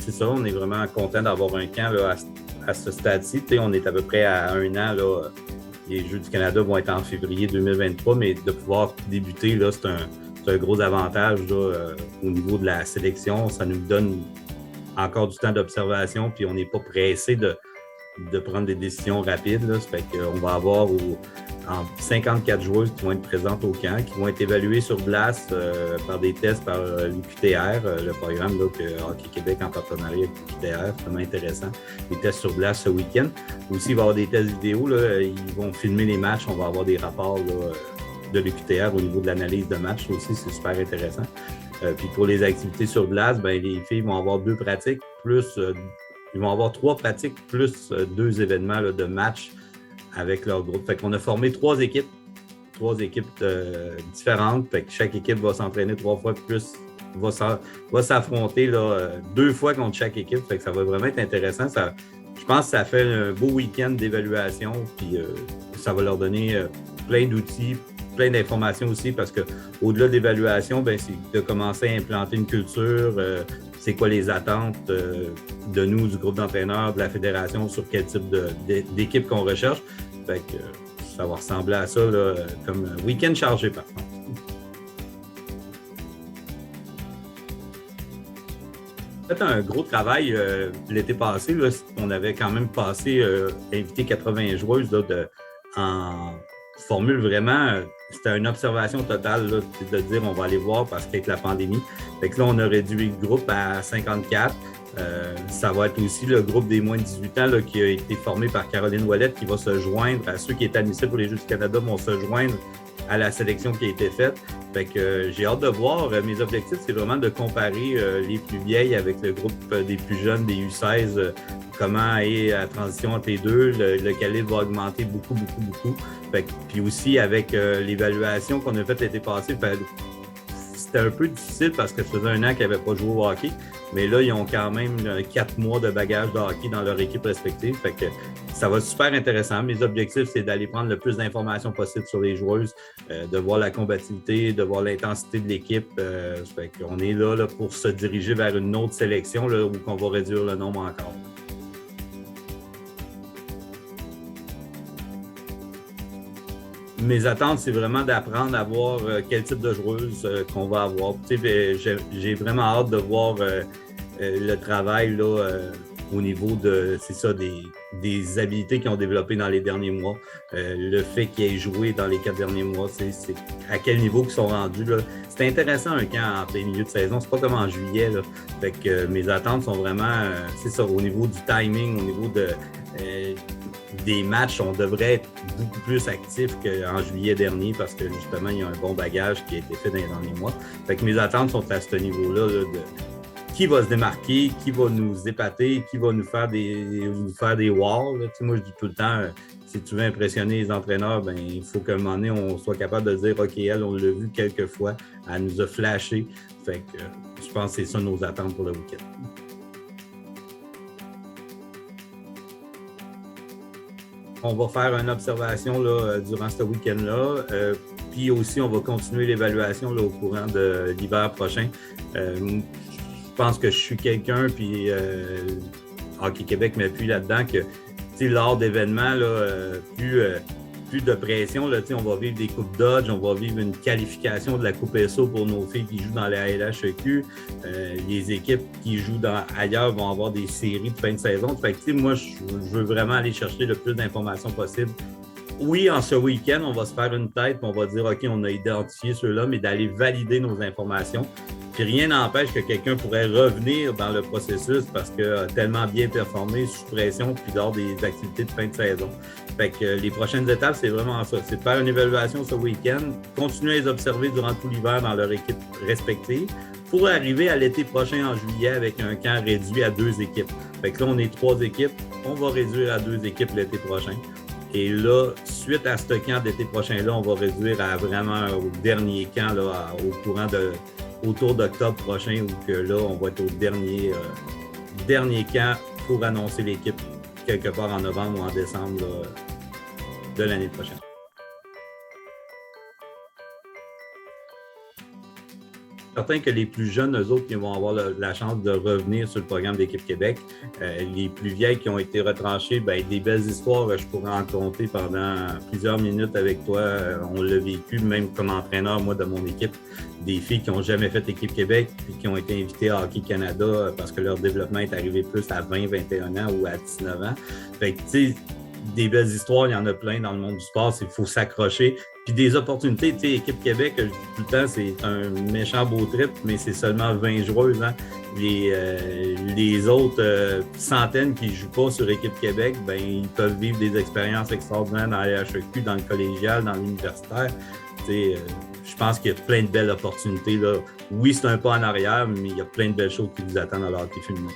c'est ça, on est vraiment content d'avoir un camp là, à ce stade-ci. On est à peu près à 1 an. Là, les Jeux du Canada vont être en février 2023, mais de pouvoir débuter, là, c'est un gros avantage là, au niveau de la sélection. Ça nous donne encore du temps d'observation, puis on n'est pas pressé de prendre des décisions rapides. Là. Ça fait qu'on va avoir 54 joueuses qui vont être présentes au camp, qui vont être évaluées sur glace par des tests par l'UQTR, le programme là, que Hockey Québec en partenariat avec l'UQTR. C'est vraiment intéressant. Des tests sur glace ce week-end. Aussi, il va y avoir des tests vidéo. Là. Ils vont filmer les matchs. On va avoir des rapports là, de l'UQTR au niveau de l'analyse de match. Ça aussi, c'est super intéressant. Puis pour les activités sur glace, ben, les filles vont avoir 2 pratiques, plus ils vont avoir 3 pratiques, plus 2 événements là, de match avec leur groupe. Fait qu'on a formé 3 équipes différentes. Fait que chaque équipe va s'entraîner 3 fois plus, va s'affronter là, 2 fois contre chaque équipe. Fait que ça va vraiment être intéressant. Je pense que ça fait un beau week-end d'évaluation. Puis ça va leur donner plein d'outils, plein d'informations aussi, parce qu'au-delà de l'évaluation, ben, c'est de commencer à implanter une culture, c'est quoi les attentes de nous, du groupe d'entraîneurs, de la fédération, sur quel type d'équipe qu'on recherche. Fait que ça va ressembler à ça, là, comme un week-end chargé, par contre. On a fait un gros travail l'été passé. Là, on avait quand même invité 80 joueuses là, en formule vraiment, c'était une observation totale là, de dire on va aller voir parce qu'avec la pandémie. Fait que là, on a réduit le groupe à 54. Ça va être aussi le groupe des moins de 18 ans là, qui a été formé par Caroline Ouellette qui va se joindre à ceux qui étaient admissibles pour les Jeux du Canada vont se joindre à la sélection qui a été faite. Fait que j'ai hâte de voir. Mes objectifs, c'est vraiment de comparer les plus vieilles avec le groupe des plus jeunes, des U16, comment est la transition entre les deux. Le calibre va augmenter beaucoup. Fait que, puis aussi avec l'évaluation qu'on a faite l'été passé, c'était un peu difficile parce que ça faisait 1 an qu'ils n'avaient pas joué au hockey. Mais là, ils ont quand même 4 mois de bagage de hockey dans leur équipe respective. Fait que ça va être super intéressant. Mes objectifs, c'est d'aller prendre le plus d'informations possible sur les joueuses, de voir la combativité, de voir l'intensité de l'équipe. Fait qu'on est là pour se diriger vers une autre sélection là, où on va réduire le nombre encore. Mes attentes, c'est vraiment d'apprendre à voir quel type de joueuse qu'on va avoir. J'ai vraiment hâte de voir le travail là, au niveau de, c'est ça, des habiletés qu'ils ont développées dans les derniers mois. Le fait qu'ils aient joué dans les 4 derniers mois, c'est à quel niveau qu'ils sont rendus. Là. C'est intéressant un camp en plein milieu de saison. C'est pas comme en juillet. Là. Fait que mes attentes sont vraiment, c'est ça, au niveau du timing, au niveau des matchs, on devrait être beaucoup plus actif qu'en juillet dernier parce que justement, il y a un bon bagage qui a été fait dans les derniers mois. Fait que mes attentes sont à ce niveau-là là, de qui va se démarquer, qui va nous épater, qui va nous faire des walls. Là. Moi, je dis tout le temps, si tu veux impressionner les entraîneurs, ben, il faut qu'à un moment donné, on soit capable de dire « OK, elle, on l'a vu quelques fois, elle nous a flashé. » Fait que je pense que c'est ça nos attentes pour le week-end. On va faire une observation là, durant ce week-end-là. Puis aussi, on va continuer l'évaluation là, au courant de l'hiver prochain. Je pense que je suis quelqu'un, puis Hockey Québec m'appuie là-dedans, que lors d'événements, là, plus de pression, là, on va vivre des coupes Dodge, on va vivre une qualification de la Coupe SO pour nos filles qui jouent dans la LHEQ. Les équipes qui jouent ailleurs vont avoir des séries de fin de saison. Fait que, moi, je veux vraiment aller chercher le plus d'informations possible. Oui, en ce week-end, on va se faire une tête, on va dire, OK, on a identifié ceux-là, mais d'aller valider nos informations. Puis rien n'empêche que quelqu'un pourrait revenir dans le processus parce qu'il a tellement bien performé sous pression puis lors des activités de fin de saison. Fait que les prochaines étapes, c'est vraiment ça. C'est de faire une évaluation ce week-end, continuer à les observer durant tout l'hiver dans leur équipe respective pour arriver à l'été prochain en juillet avec un camp réduit à 2 équipes. Fait que là, on est 3 équipes. On va réduire à 2 équipes l'été prochain. Et là, suite à ce camp d'été prochain-là, on va réduire à vraiment au dernier camp, là, autour d'octobre prochain, où que là, on va être au dernier camp pour annoncer l'équipe quelque part en novembre ou en décembre là, de l'année prochaine. certain que les plus jeunes, eux autres, ils vont avoir la chance de revenir sur le programme d'Équipe Québec. Les plus vieilles qui ont été retranchées, des belles histoires, je pourrais en compter pendant plusieurs minutes avec toi. On l'a vécu, même comme entraîneur, moi, de mon équipe. Des filles qui n'ont jamais fait Équipe Québec puis qui ont été invitées à Hockey Canada parce que leur développement est arrivé plus à 20, 21 ans ou à 19 ans. Fait que, tu sais, des belles histoires, il y en a plein dans le monde du sport. Il faut s'accrocher. Puis des opportunités, tu sais, Équipe Québec, je dis tout le temps, c'est un méchant beau trip, mais c'est seulement 20 joueuses. Hein. Les autres centaines qui ne jouent pas sur Équipe Québec, ils peuvent vivre des expériences extraordinaires dans la HEQ, dans le collégial, dans l'universitaire. Je pense qu'il y a plein de belles opportunités, là. Oui, c'est un pas en arrière, mais il y a plein de belles choses qui vous attendent à l'hockey féminin.